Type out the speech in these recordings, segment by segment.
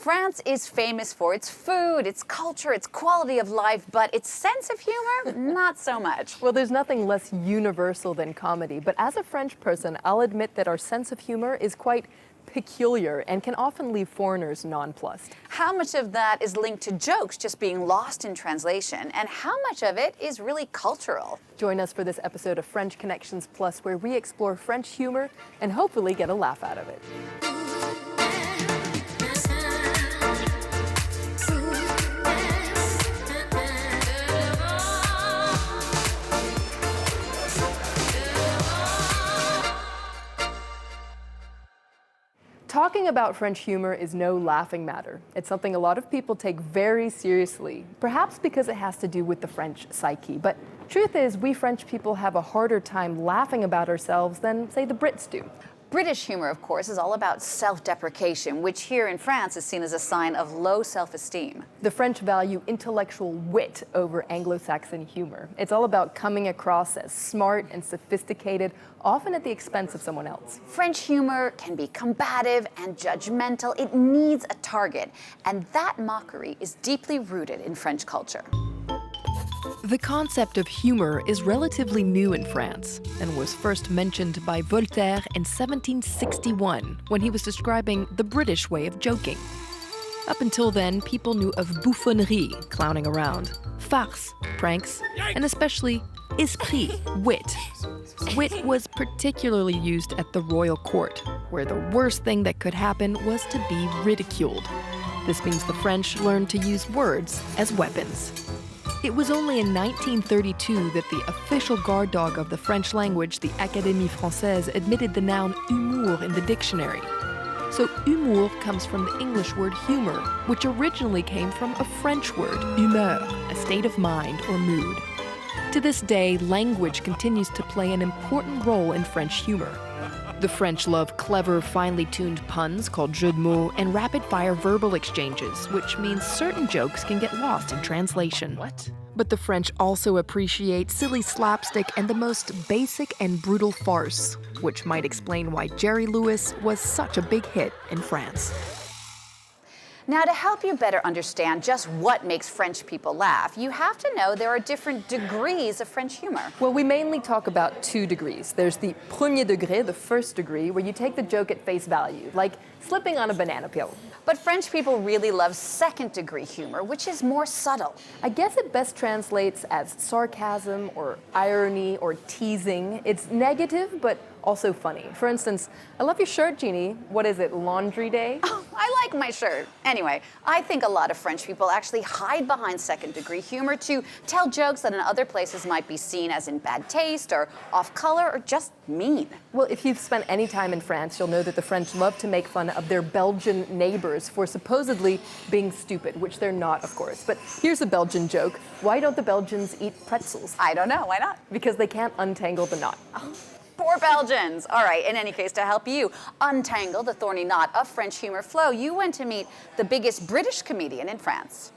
France is famous for its food, its culture, its quality of life, but its sense of humor, not so much. Well, there's nothing less universal than comedy, but as a French person, I'll admit that our sense of humor is quite peculiar and can often leave foreigners nonplussed. How much of that is linked to jokes just being lost in translation, and how much of it is really cultural? Join us for this episode of French Connections Plus, where we explore French humor and hopefully get a laugh out of it. Talking about French humor is no laughing matter. It's something a lot of people take very seriously, perhaps because it has to do with the French psyche. But truth is, we French people have a harder time laughing about ourselves than, say, the Brits do. British humor, of course, is all about self-deprecation, which here in France is seen as a sign of low self-esteem. The French value intellectual wit over Anglo-Saxon humor. It's all about coming across as smart and sophisticated, often at the expense of someone else. French humor can be combative and judgmental. It needs a target, and that mockery is deeply rooted in French culture. The concept of humor is relatively new in France and was first mentioned by Voltaire in 1761 when he was describing the British way of joking. Up until then, people knew of bouffonnerie, clowning around, farce, pranks, and especially esprit, wit. Wit was particularly used at the royal court, where the worst thing that could happen was to be ridiculed. This means the French learned to use words as weapons. It was only in 1932 that the official guard dog of the French language, the Académie Française, admitted the noun humour in the dictionary. So humour comes from the English word humor, which originally came from a French word, humeur, a state of mind or mood. To this day, language continues to play an important role in French humor. The French love clever, finely tuned puns called jeux de mots and rapid-fire verbal exchanges, which means certain jokes can get lost in translation. What? But the French also appreciate silly slapstick and the most basic and brutal farce, which might explain why Jerry Lewis was such a big hit in France. Now, to help you better understand just what makes French people laugh, you have to know there are different degrees of French humor. Well, we mainly talk about 2 degrees. There's the premier degré, the first degree, where you take the joke at face value, like slipping on a banana peel. But French people really love second-degree humor, which is more subtle. I guess it best translates as sarcasm or irony or teasing. It's negative, but also funny. For instance, I love your shirt, Genie. What is it, laundry day? Oh, I like my shirt. Anyway, I think a lot of French people actually hide behind second-degree humor to tell jokes that in other places might be seen as in bad taste or off-color or just mean. Well, if you've spent any time in France, you'll know that the French love to make fun of their Belgian neighbors for supposedly being stupid, which they're not, of course. But here's a Belgian joke. Why don't the Belgians eat pretzels? I don't know. Why not? Because they can't untangle the knot. Oh. Poor Belgians. All right, in any case, to help you untangle the thorny knot of French humor flow, you went to meet the biggest British comedian in France.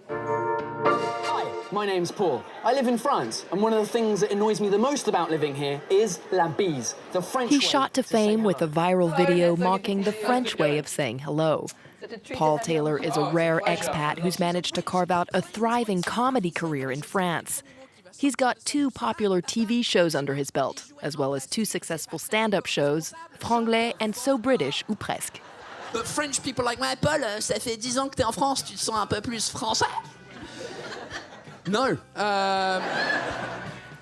Hi, my name's Paul. I live in France, and one of the things that annoys me the most about living here is la bise, the French way. He shot to fame with a viral video mocking the French way of saying hello. Paul Taylor is a rare expat who's managed to carve out a thriving comedy career in France. He's got 2 popular TV shows under his belt, as well as 2 successful stand-up shows, Franglais and So British ou Presque. But French people like my Paul, ça fait 10 ans que t'es en France, tu te sens un peu plus français? No.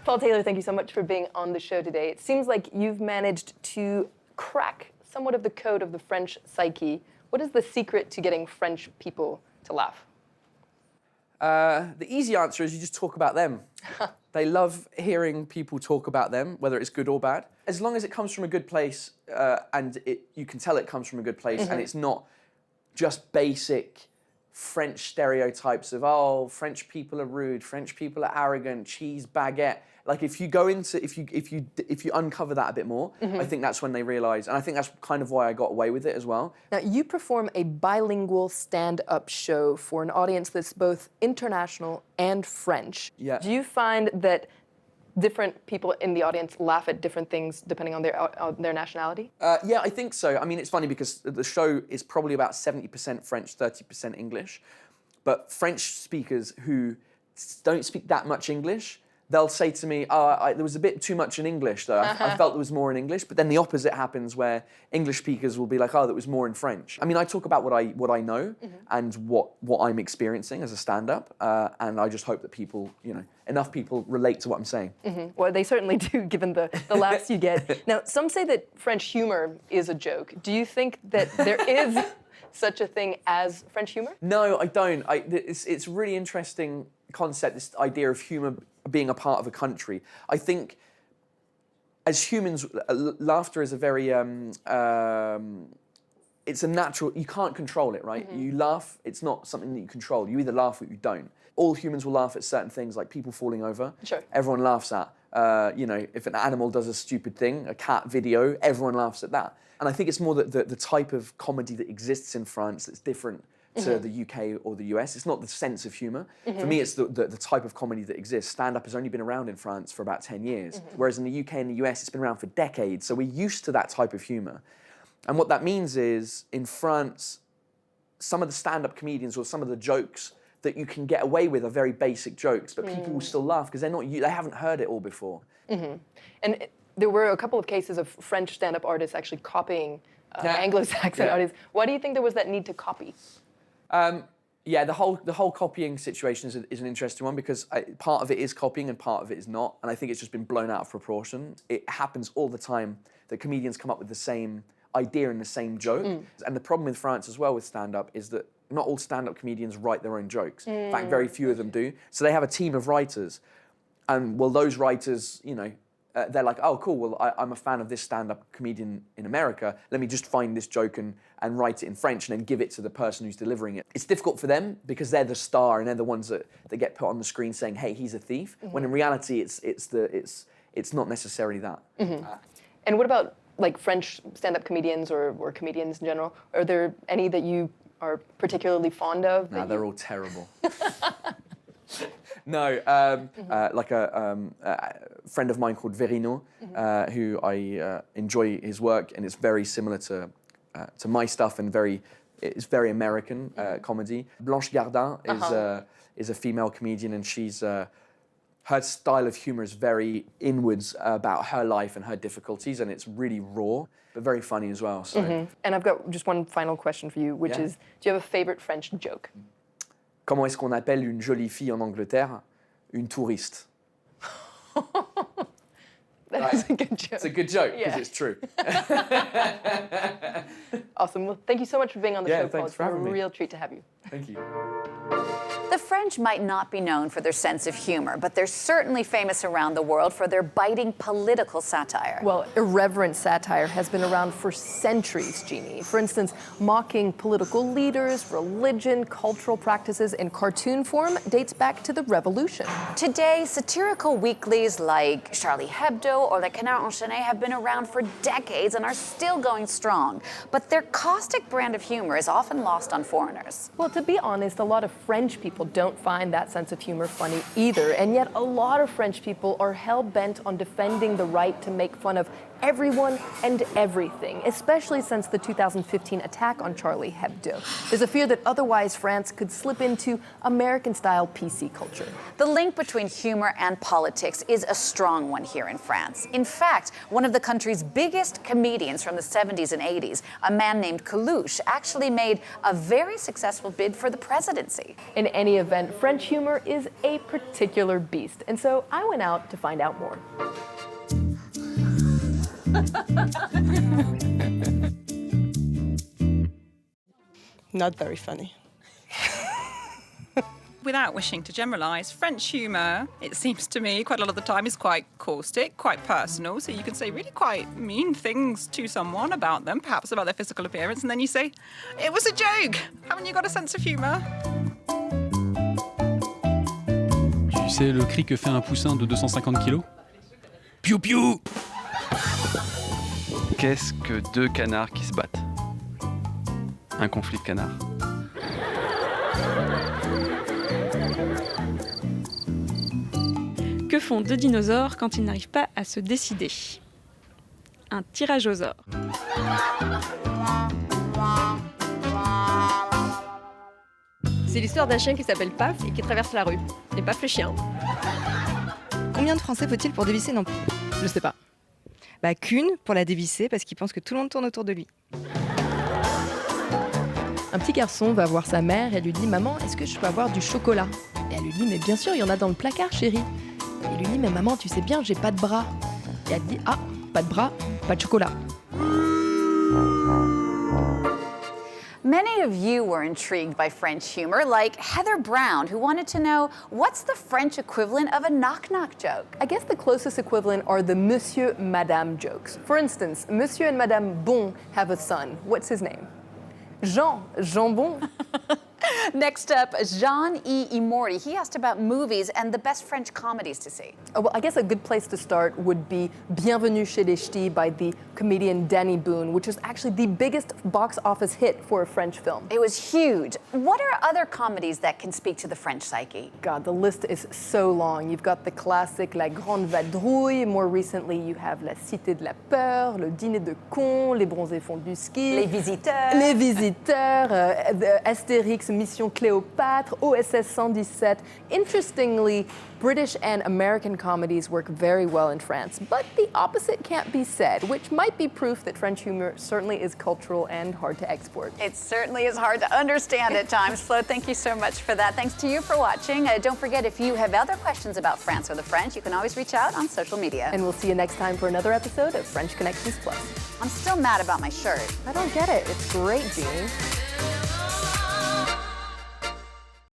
Paul Taylor, thank you so much for being on the show today. It seems like you've managed to crack somewhat of the code of the French psyche. What is the secret to getting French people to laugh? The easy answer is you just talk about them. They love hearing people talk about them, whether it's good or bad. As long as it comes from a good place and you can tell it comes from a good place and it's not just basic French stereotypes of, oh, French people are rude, French people are arrogant, cheese baguette. Like if you go into, if you uncover that a bit more, I think that's when they realise, and I think that's kind of why I got away with it as well. Now, you perform a bilingual stand-up show for an audience that's both international and French. Yeah. Do you find that different people in the audience laugh at different things depending on their nationality? Yeah, I think so. I mean, it's funny because the show is probably about 70% French, 30% English. But French speakers who don't speak that much English, they'll say to me, there was a bit too much in English, though. I felt there was more in English. But then the opposite happens where English speakers will be like, there was more in French. I mean, I talk about what I know and what I'm experiencing as a stand-up. And I just hope that people, enough people relate to what I'm saying. Well, they certainly do, given the laughs you get. Now, some say that French humor is a joke. Do you think that there is such a thing as French humor? No, I don't. It's a really interesting concept, this idea of humor being a part of a country. I think as humans, laughter is a very, it's a natural, you can't control it, right? You laugh, it's not something that you control. You either laugh or you don't. All humans will laugh at certain things like people falling over. Sure. Everyone laughs at. If an animal does a stupid thing, a cat video, everyone laughs at that. And I think it's more the type of comedy that exists in France that's different to the UK or the US. It's not the sense of humour. For me, it's the type of comedy that exists. Stand-up has only been around in France for about 10 years, whereas in the UK and the US, it's been around for decades. So we're used to that type of humour. And what that means is, in France, some of the stand-up comedians or some of the jokes that you can get away with are very basic jokes, but people will still laugh because they haven't heard it all before. And there were a couple of cases of French stand-up artists actually copying Anglo-Saxon artists. Why do you think there was that need to copy? Yeah, the whole copying situation is an interesting one because part of it is copying and part of it is not, and I think it's just been blown out of proportion. It happens all the time that comedians come up with the same idea and the same joke. And the problem with France as well with stand-up is that not all stand-up comedians write their own jokes. In fact, very few of them do. So they have a team of writers, and those writers, they're like, oh, cool, well, I'm a fan of this stand-up comedian in America. Let me just find this joke and write it in French and then give it to the person who's delivering it. It's difficult for them because they're the star and they're the ones that get put on the screen saying, hey, he's a thief, when in reality it's not necessarily that. And what about like French stand-up comedians or comedians in general? Are there any that you are particularly fond of? No, they're all terrible. No, like a friend of mine called Villeminot, who I enjoy his work, and it's very similar to my stuff, and it's very American comedy. Blanche Gardin is a female comedian, and she's her style of humour is very inwards about her life and her difficulties, and it's really raw, but very funny as well. So. And I've got just one final question for you, which is, do you have a favorite French joke? Comment est-ce qu'on appelle une jolie fille en Angleterre? Une touriste. That is a good joke. It's a good joke because it's true. Awesome. Well, thank you so much for being on the show, Paul. Thanks for having me. It's a real treat to have you. Thank you. The French might not be known for their sense of humor, but they're certainly famous around the world for their biting political satire. Well, irreverent satire has been around for centuries, Genie. For instance, mocking political leaders, religion, cultural practices in cartoon form dates back to the Revolution. Today, satirical weeklies like Charlie Hebdo or Le Canard Enchaîné have been around for decades and are still going strong. But their caustic brand of humor is often lost on foreigners. Well, to be honest, a lot of French people don't find that sense of humor funny either, and yet a lot of French people are hell-bent on defending the right to make fun of everyone and everything, especially since the 2015 attack on Charlie Hebdo. There's a fear that otherwise France could slip into American-style PC culture. The link between humor and politics is a strong one here in France. In fact, one of the country's biggest comedians from the 70s and 80s, a man named Coluche, actually made a very successful bid for the presidency. In any event, French humor is a particular beast, and so I went out to find out more. Not very funny. Without wishing to generalise, French humour, it seems to me, quite a lot of the time is quite caustic, quite personal. So you can say really quite mean things to someone about them, perhaps about their physical appearance, and then you say, it was a joke. Haven't you got a sense of humour? Tu sais le cri que fait un poussin de 250 kilos? Piou piou! Qu'est-ce que deux canards qui se battent? Un conflit de canards. Que Que font deux dinosaures quand ils n'arrivent pas à se décider? Un tirage aux ors. C'est l'histoire d'un chien qui s'appelle Paf et qui traverse la rue. Et Paf le chien. Combien de Français faut-il pour dévisser une ampoule? Je sais pas. Bah qu'une pour la dévisser parce qu'il pense que tout le monde tourne autour de lui. Un petit garçon va voir sa mère et lui dit « Maman, est-ce que je peux avoir du chocolat ?» Et elle lui dit « Mais bien sûr, il y en a dans le placard, chérie. » Et il lui dit « Mais maman, tu sais bien, j'ai pas de bras. » Et elle dit « Ah, pas de bras, pas de chocolat. » Many of you were intrigued by French humor, like Heather Brown, who wanted to know what's the French equivalent of a knock-knock joke? I guess the closest equivalent are the Monsieur, Madame jokes. For instance, Monsieur and Madame Bon have a son. What's his name? Jean Bon. Next up, Jean-E Imorti. He asked about movies and the best French comedies to see. Oh, well, I guess a good place to start would be Bienvenue chez les Ch'tis by the comedian Danny Boone, which is actually the biggest box office hit for a French film. It was huge. What are other comedies that can speak to the French psyche? God, the list is so long. You've got the classic La Grande Vadrouille. More recently, you have La Cité de la Peur, Le Dîner de Cons, Les Bronzés font du ski. Les Visiteurs. Les Visiteurs, Astérix, Mission Cléopâtre, OSS 117. Interestingly, British and American comedies work very well in France, but the opposite can't be said, which might be proof that French humor certainly is cultural and hard to export. It certainly is hard to understand at times. Flo, thank you so much for that. Thanks to you for watching. Don't forget, if you have other questions about France or the French, you can always reach out on social media. And we'll see you next time for another episode of French Connections Plus. I'm still mad about my shirt. I don't get it. It's great, Genie.